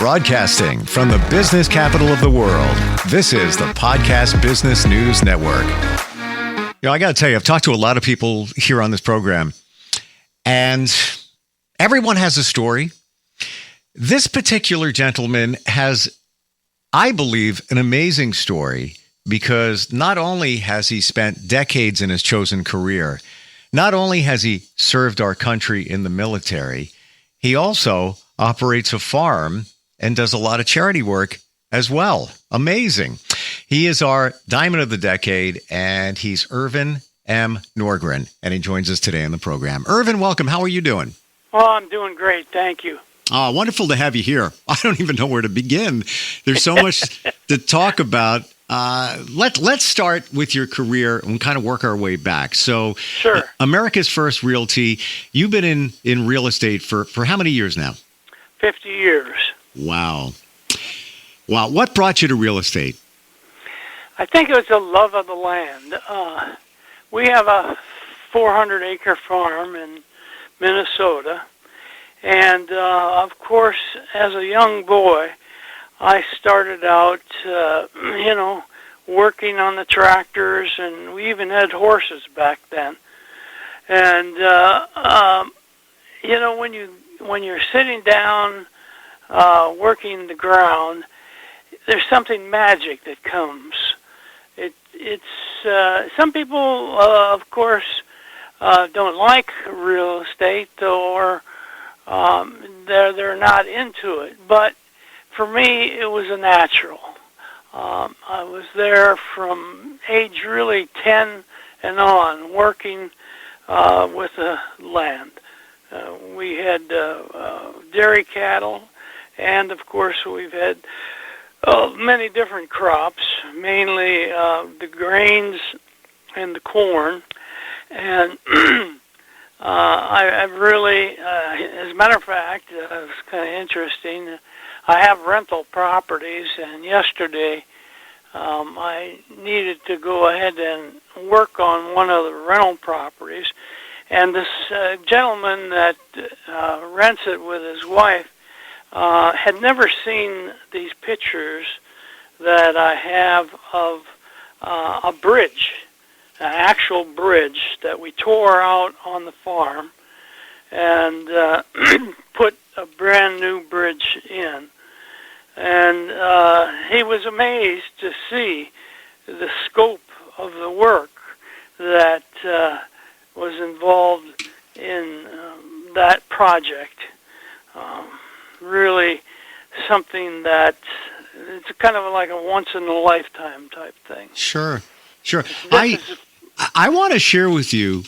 Broadcasting from the business capital of the world, this is the Podcast Business News Network. I got to tell you, I've talked to a lot of people here on this program, and everyone has a story. This particular gentleman has, I believe, an amazing story because not only has he spent decades in his chosen career, not only has he served our country in the military, he also operates a farm and does a lot of charity work as well. Amazing. He is our Diamond of the Decade, and he's Ervin M. Norgren, and he joins us today on the program. Ervin, welcome. How are you doing? Oh, I'm doing great. Thank you. Oh, wonderful to have you here. I don't even know where to begin. There's so much to talk about. Let's start with your career and kind of work our way back. So, sure. America's First Realty. You've been in real estate for how many years now? 50 years. Wow. What brought you to real estate? I think it was the love of the land. We have a 400-acre farm in Minnesota. And, of course, as a young boy, I started out, working on the tractors, and we even had horses back then. And, when you're sitting down, working the ground, there's something magic that comes. It's some people, of course, don't like real estate, or they're not into it. But for me, it was a natural. I was there from age really 10 and on, working with the land. We had dairy cattle, and of course we've had many different crops, mainly the grains and the corn. And I've really, as a matter of fact, it's kind of interesting. I have rental properties, and yesterday I needed to go ahead and work on one of the rental properties. And this gentleman that rents it with his wife had never seen these pictures that I have of a bridge, an actual bridge that we tore out on the farm and put a brand new bridge in. And he was amazed to see the scope of the work that was involved in that project. Really something that it's kind of like a once-in-a-lifetime type thing. Sure. I want to share with you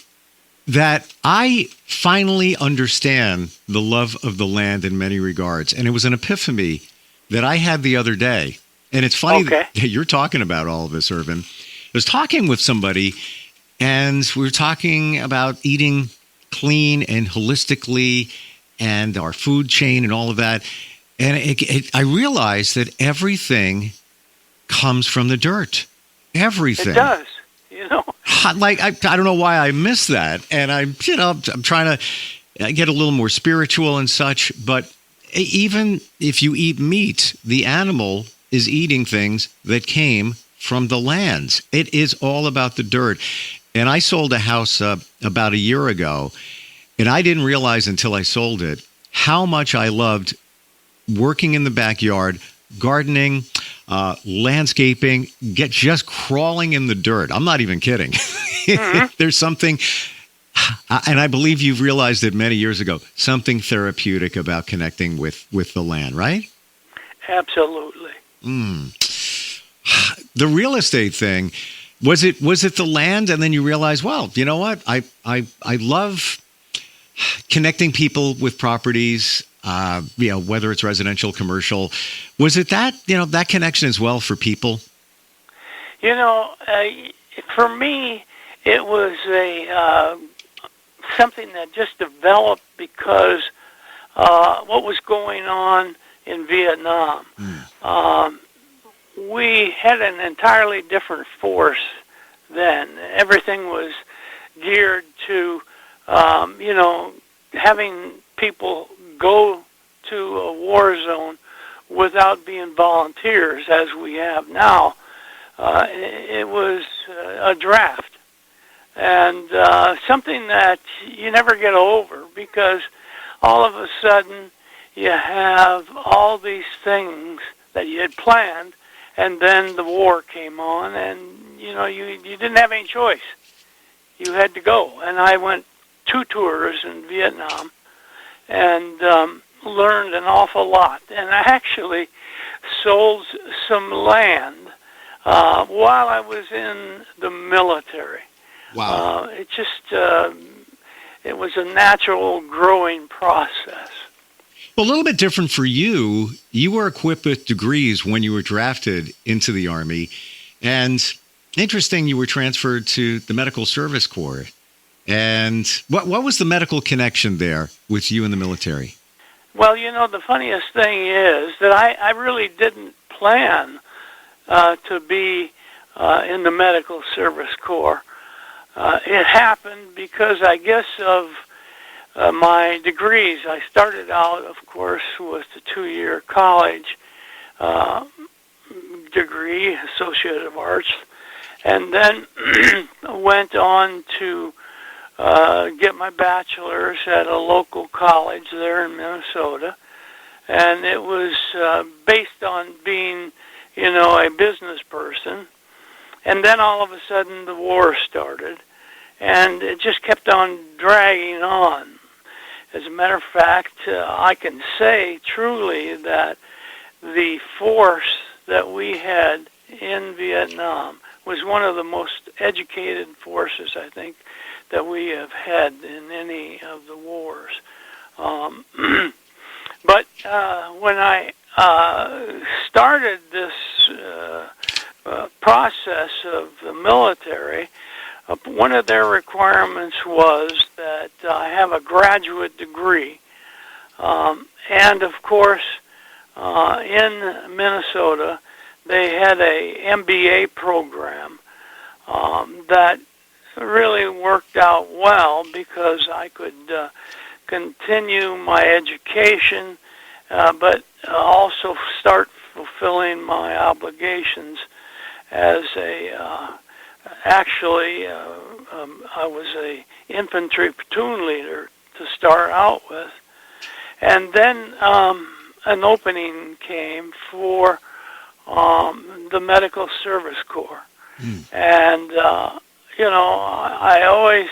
that I finally understand the love of the land in many regards. And it was an epiphany that I had the other day. And it's funny that you're talking about all of this, Ervin. I was talking with somebody, and we were talking about eating clean and holistically and our food chain and all of that. And I realized that everything comes from the dirt. Everything. It does. Like, I don't know why I missed that. And I'm trying to get a little more spiritual and such. But even if you eat meat, the animal is eating things that came from the lands. It is all about the dirt. And I sold a house about a year ago, and I didn't realize until I sold it how much I loved working in the backyard, gardening, landscaping, just crawling in the dirt. I'm not even kidding. Mm-hmm. There's something, and I believe you've realized it many years ago, something therapeutic about connecting with the land, right? Absolutely. The real estate thing, was it the land, and then you realize, well, you know what? I love connecting people with properties, whether it's residential, commercial. Was it that connection as well for people? For me, it was something that just developed because what was going on in Vietnam. We had an entirely different force then. Everything was geared to, having people go to a war zone without being volunteers as we have now. It was a draft, and something that you never get over, because all of a sudden you have all these things that you had planned, and then the war came on, and you didn't have any choice. You had to go. And I went 2 tours in Vietnam and learned an awful lot. And I actually sold some land while I was in the military. Wow. It was a natural growing process. Well, a little bit different for you. You were equipped with degrees when you were drafted into the Army. And interesting, you were transferred to the Medical Service Corps. And what was the medical connection there with you in the military? Well, the funniest thing is that I really didn't plan to be in the Medical Service Corps. It happened because, I guess, of my degrees. I started out, of course, with the 2-year college degree, Associate of Arts, and then went on to get my bachelor's at a local college there in Minnesota. And it was based on being, a business person. And then all of a sudden the war started, and it just kept on dragging on. As a matter of fact, I can say truly that the force that we had in Vietnam was one of the most educated forces, I think, that we have had in any of the wars. But when I started this process of the military, one of their requirements was that I have a graduate degree. And, of course, in Minnesota, they had a MBA program that really worked out well because I could continue my education, but also start fulfilling my obligations as I was a infantry platoon leader to start out with. And then an opening came for the Medical Service Corps. And, I always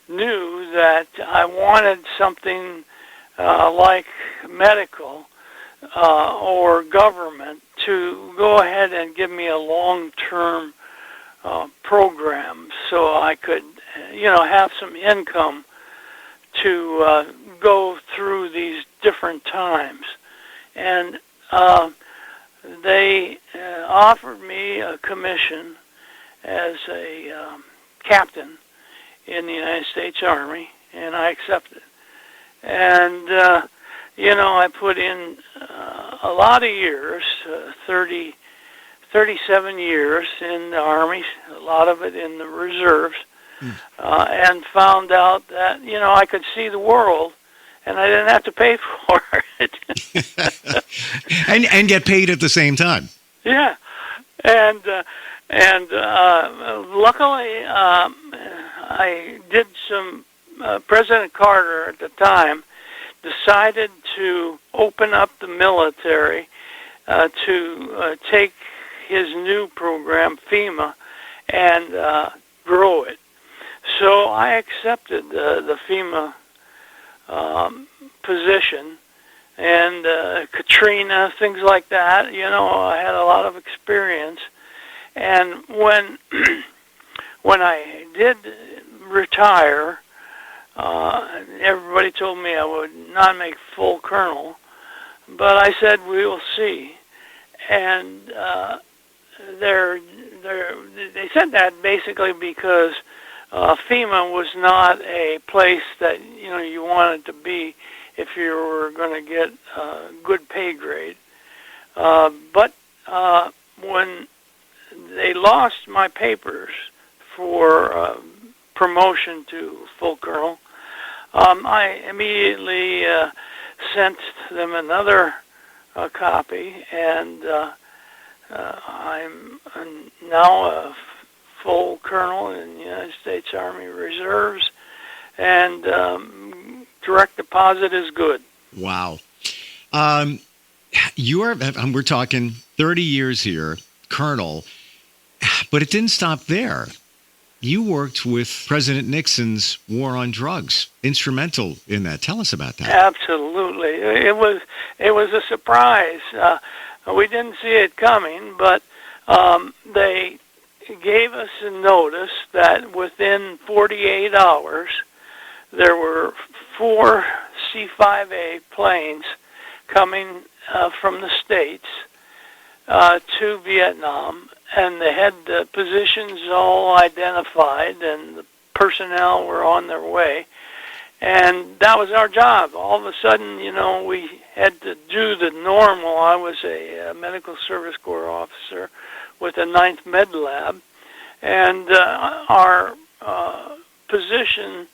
knew that I wanted something like medical or government to go ahead and give me a long-term program so I could, have some income to go through these different times. And they offered me a commission as a captain in the United States Army, and I accepted. And, I put in a lot of years, 37 years in the Army, a lot of it in the reserves, and found out that, I could see the world, and I didn't have to pay for it. and get paid at the same time. Yeah. And luckily, I did some, President Carter at the time decided to open up the military to take his new program, FEMA, and grow it. So I accepted the FEMA position, and Katrina, things like that. I had a lot of experience. And when I did retire, everybody told me I would not make full colonel, but I said we will see. And they said that basically because FEMA was not a place that you wanted to be if you were going to get a good pay grade. But when they lost my papers for promotion to full colonel, I immediately sent them another a copy, and I'm now a full colonel in the United States Army Reserves, and direct deposit is good. Wow. We're talking 30 years here, Colonel, but it didn't stop there. You worked with President Nixon's war on drugs, instrumental in that. Tell us about that. Absolutely. It was a surprise. We didn't see it coming, but they gave us a notice that within 48 hours there were 4 C-5A planes coming from the States to Vietnam, and they had the positions all identified, and the personnel were on their way. And that was our job. All of a sudden, we had to do the normal. I was a medical service corps officer with the 9th Med Lab, and our position,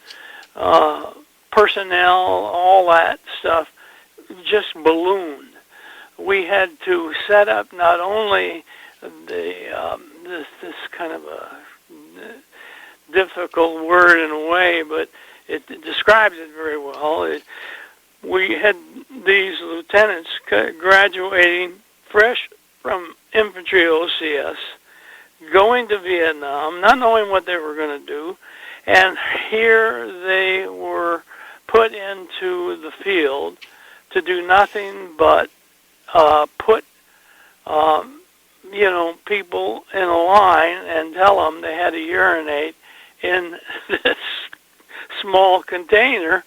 personnel, all that stuff just ballooned. We had to set up not only this kind of a difficult word in a way, but it describes it very well. We had these lieutenants graduating fresh from infantry OCS, going to Vietnam, not knowing what they were going to do, and here they were put into the field to do nothing but put people in a line and tell them they had to urinate in this small container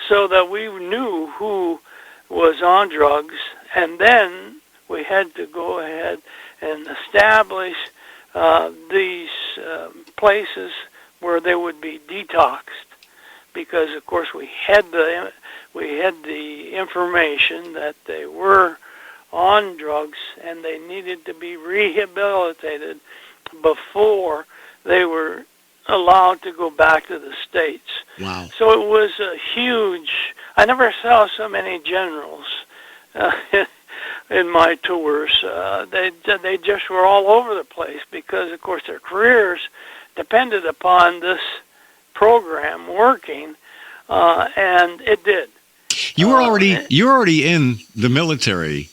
so that we knew who was on drugs, and then we had to go ahead and establish these places where they would be detoxed, because of course we had the information that they were on drugs and they needed to be rehabilitated before they were allowed to go back to the States. Wow. So it was a huge, I never saw so many generals in my tours. They just were all over the place because, of course, their careers depended upon this program working, and it did. You were already in the military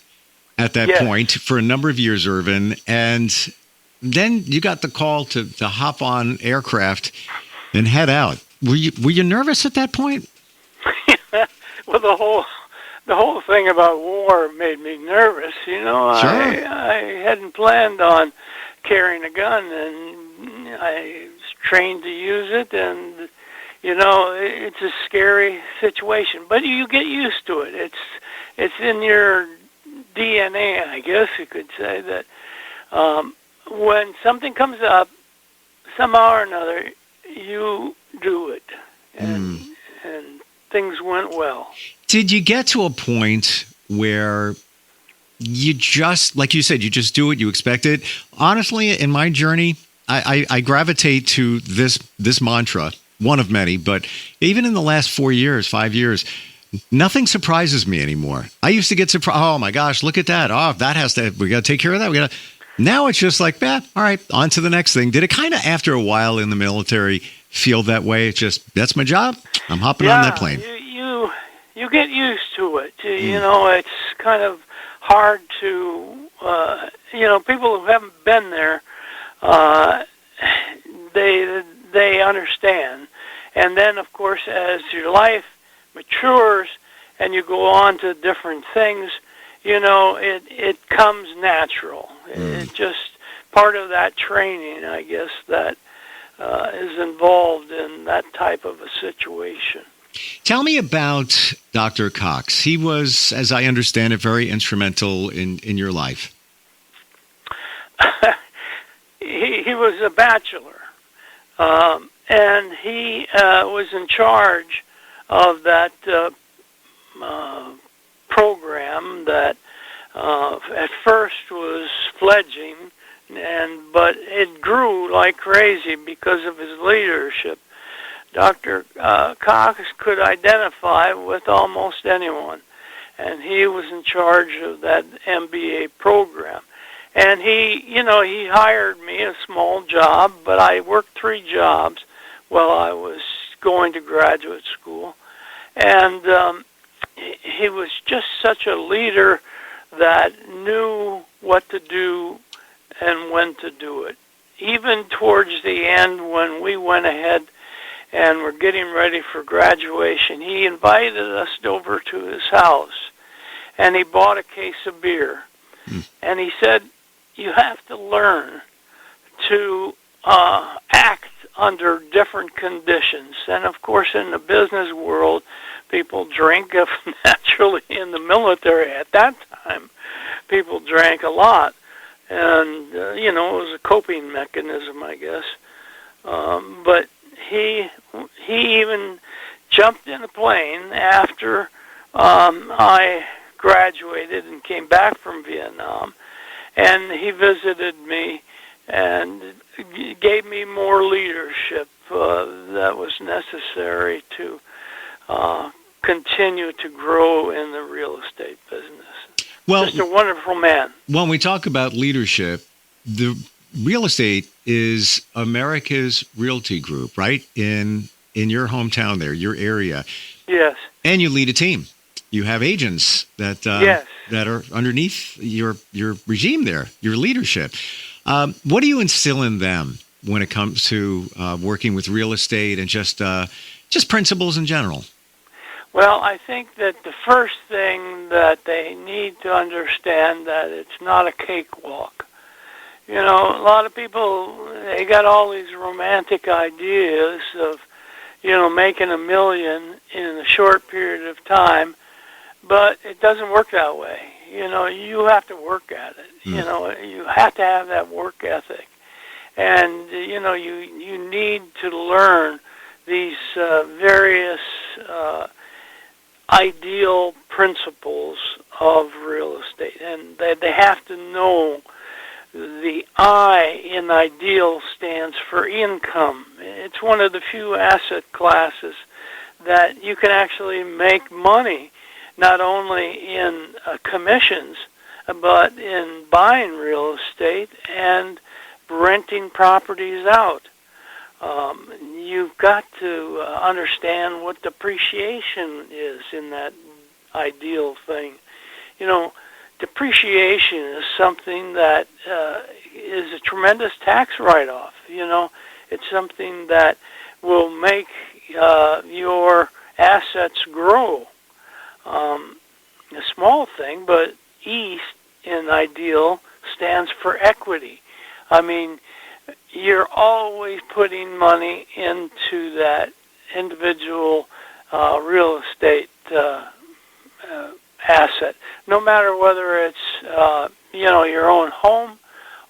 at that Yes. point for a number of years, Ervin, and then you got the call to hop on aircraft and head out. Were you nervous at that point? Well, the whole thing about war made me nervous. Sure. I hadn't planned on carrying a gun, and I was trained to use it, and it's a scary situation, but you get used to it. It's in your DNA, I guess you could say, that when something comes up, somehow or another, you do it, and things went well. Did you get to a point where you just, like you said, you just do it, you expect it? Honestly, in my journey, I gravitate to this mantra, one of many, but even in the last 5 years, nothing surprises me anymore. I used to get surprised. Oh my gosh, look at that. Oh, we got to take care of that. Now it's just like, all right, on to the next thing. Did it kind of, after a while in the military, feel that way? It's just, that's my job. I'm hopping on that plane. You get used to it. It's kind of hard to, people who haven't been there, they understand. And then, of course, as your life matures and you go on to different things, it comes natural. It's just part of that training, I guess, that is involved in that type of a situation. Tell me about Dr. Cox. He was, as I understand it, very instrumental in your life. He was a bachelor, and he was in charge of that program that at first was fledgling, but it grew like crazy because of his leadership. Dr. Cox could identify with almost anyone, and he was in charge of that MBA program. And he hired me a small job, but I worked 3 jobs while I was going to graduate school. And he was just such a leader that knew what to do and when to do it. Even towards the end, when we went ahead and were getting ready for graduation, he invited us over to his house, and he bought a case of beer. And he said, you have to learn to act under different conditions. And, of course, in the business world, people drink. Naturally, in the military at that time, people drank a lot. And, it was a coping mechanism, I guess. But he even jumped in a plane after I graduated and came back from Vietnam. And he visited me and gave me more leadership that was necessary to continue to grow in the real estate business. Well, just a wonderful man. When we talk about leadership, the real estate is America's Realty group, right? In your hometown there, your area. Yes. And you lead a team. You have agents that yes. that are underneath your regime there, your leadership. What do you instill in them when it comes to working with real estate and just principles in general? Well, I think that the first thing that they need to understand that it's not a cakewalk. A lot of people, they got all these romantic ideas of, making $1 million in a short period of time, but it doesn't work that way. You have to work at it. You have to have that work ethic. And, you need to learn these various ideal principles of real estate. And they have to know the I in ideal stands for income. It's one of the few asset classes that you can actually make money, not only in commissions, but in buying real estate and renting properties out. You've got to understand what depreciation is in that ideal thing. Depreciation is something that is a tremendous tax write-off. It's something that will make your assets grow. A small thing, but East in ideal stands for equity. I mean, you're always putting money into that individual real estate asset, no matter whether it's your own home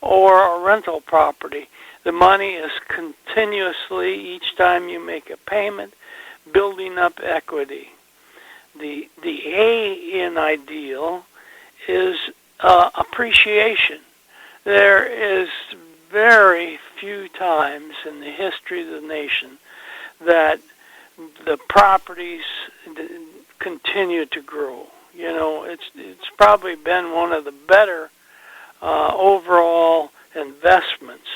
or a rental property. The money is continuously, each time you make a payment, building up equity. The A in ideal is appreciation. There is very few times in the history of the nation that the properties continue to grow. It's probably been one of the better overall investments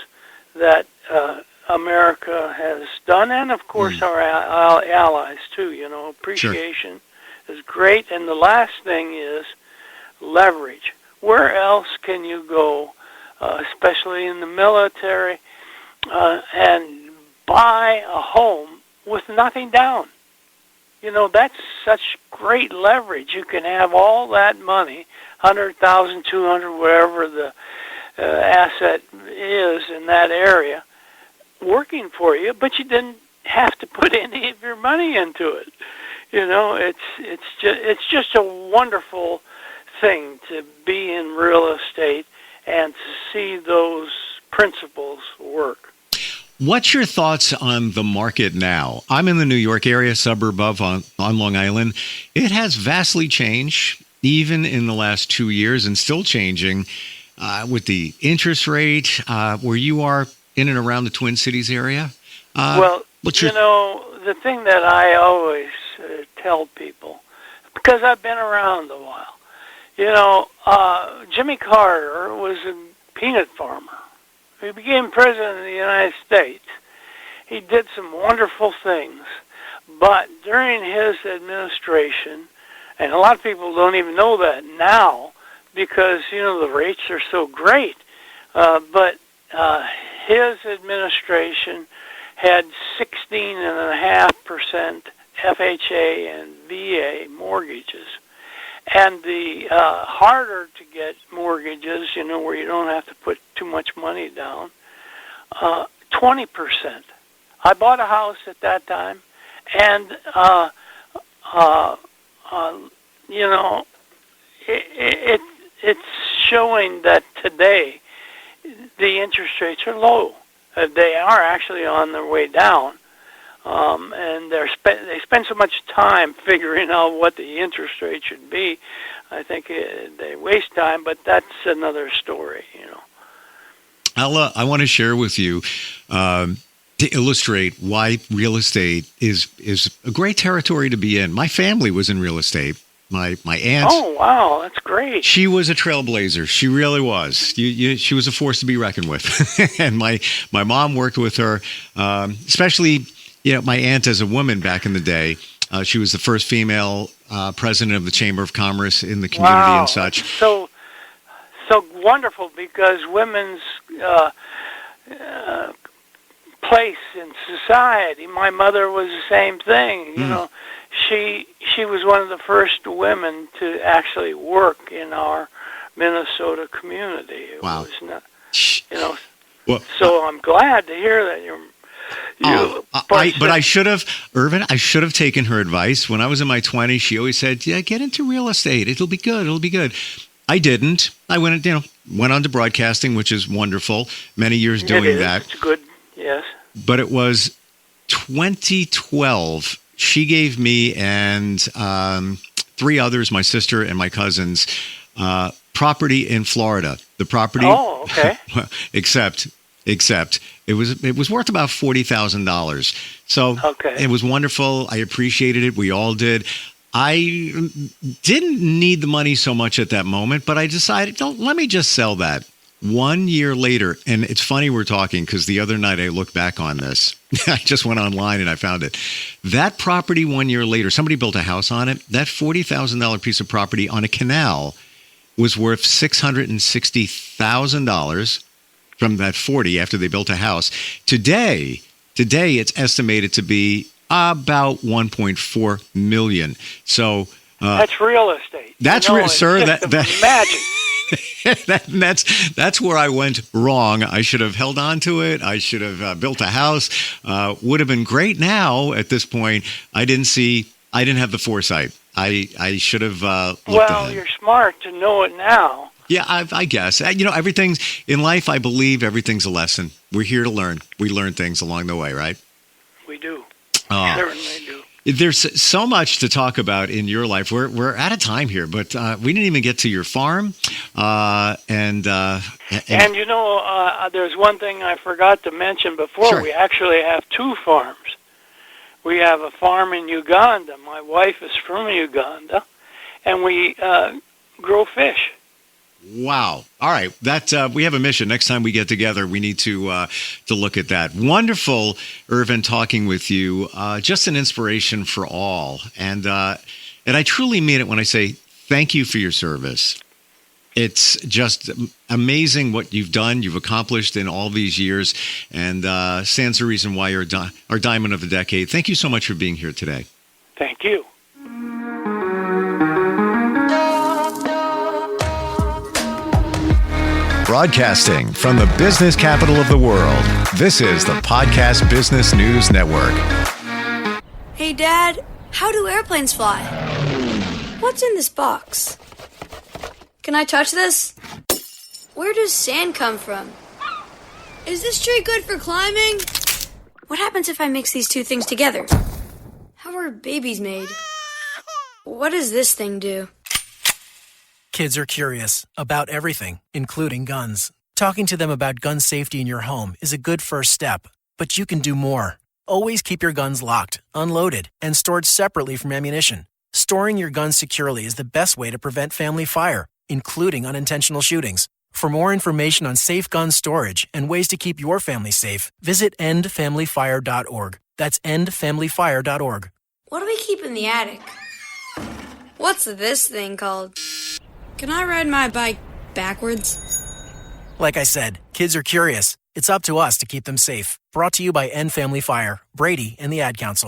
that America has done, and of course our allies too. Appreciation is great, and the last thing is leverage. Where else can you go, especially in the military, and buy a home with nothing down? That's such great leverage. You can have all that money, 100,000, 200, whatever the asset is in that area, working for you, but you didn't have to put any of your money into it. It's just a wonderful thing to be in real estate and to see those principles work. What's your thoughts on the market now? I'm in the New York area, suburb of on Long Island. It has vastly changed, even in the last 2 years, and still changing with the interest rate where you are in and around the Twin Cities area. The thing that I always tell people, because I've been around a while. Jimmy Carter was a peanut farmer. He became president of the United States. He did some wonderful things, but during his administration, and a lot of people don't even know that now because, the rates are so great, but his administration had 16.5% FHA and VA mortgages. And the harder to get mortgages, where you don't have to put too much money down, 20%. I bought a house at that time, and it's showing that today the interest rates are low. They are actually on their way down, and they spend so much time figuring out what the interest rate should be. I think they waste time, but that's another story. I want to share with you to illustrate why real estate is a great territory to be in. My family was in real estate. My aunt. Oh, wow, that's great. She was a trailblazer. She really was. She was a force to be reckoned with. And my mom worked with her, especially, my aunt as a woman back in the day. She was the first female president of the Chamber of Commerce in the community and such. So wonderful, because women's place in society. My mother was the same thing. She was one of the first women to actually work in our Minnesota community. It was not, well, so I'm glad to hear that but I should have, Ervin, taken her advice. When I was in my 20s, she always said, get into real estate. It'll be good. I didn't. I went on to broadcasting, which is wonderful. Many years doing that. It's good, yes. But it was 2012. She gave me and three others, my sister and my cousins, property in Florida. The property. Oh, okay. except it was worth about $40,000. So It was wonderful. I appreciated it. We all did. I didn't need the money so much at that moment, but I decided, let me just sell that. 1 year later, and it's funny we're talking because the other night I looked back on this. I just went online and I found it. That property 1 year later, somebody built a house on it. That $40,000 piece of property on a canal was worth $660,000 from that 40 after they built a house. Today it's estimated to be about 1.4 million. So that's real estate. That's real, sir. That's magic. That's where I went wrong. I should have held on to it. I should have built a house. Would have been great now at this point. I didn't have the foresight. I should have looked ahead. You're smart to know it now. Yeah, I guess. Everything's in life. I believe everything's a lesson. We're here to learn. We learn things along the way, right? We do. Certainly do. There's so much to talk about in your life. We're out of time here, but we didn't even get to your farm. And there's one thing I forgot to mention before. Sure. We actually have two farms. We have a farm in Uganda. My wife is from Uganda, and we grow fish. Wow. All right. That we have a mission. Next time we get together, we need to look at that. Wonderful, Ervin, talking with you. Just an inspiration for all. And I truly mean it when I say thank you for your service. It's just amazing what you've done, you've accomplished in all these years, and stands to reason why you're our Diamond of the Decade. Thank you so much for being here today. Thank you. Broadcasting from the business capital of the world, this is the Podcast Business News Network. Hey, Dad, how do airplanes fly? What's in this box? Can I touch this? Where does sand come from? Is this tree good for climbing? What happens if I mix these two things together? How are babies made? What does this thing do? Kids are curious about everything, including guns. Talking to them about gun safety in your home is a good first step, but you can do more. Always keep your guns locked, unloaded, and stored separately from ammunition. Storing your gun securely is the best way to prevent family fire, including unintentional shootings. For more information on safe gun storage and ways to keep your family safe, visit endfamilyfire.org. That's endfamilyfire.org. What do we keep in the attic? What's this thing called? Can I ride my bike backwards? Like I said, kids are curious. It's up to us to keep them safe. Brought to you by End Family Fire, Brady, and the Ad Council.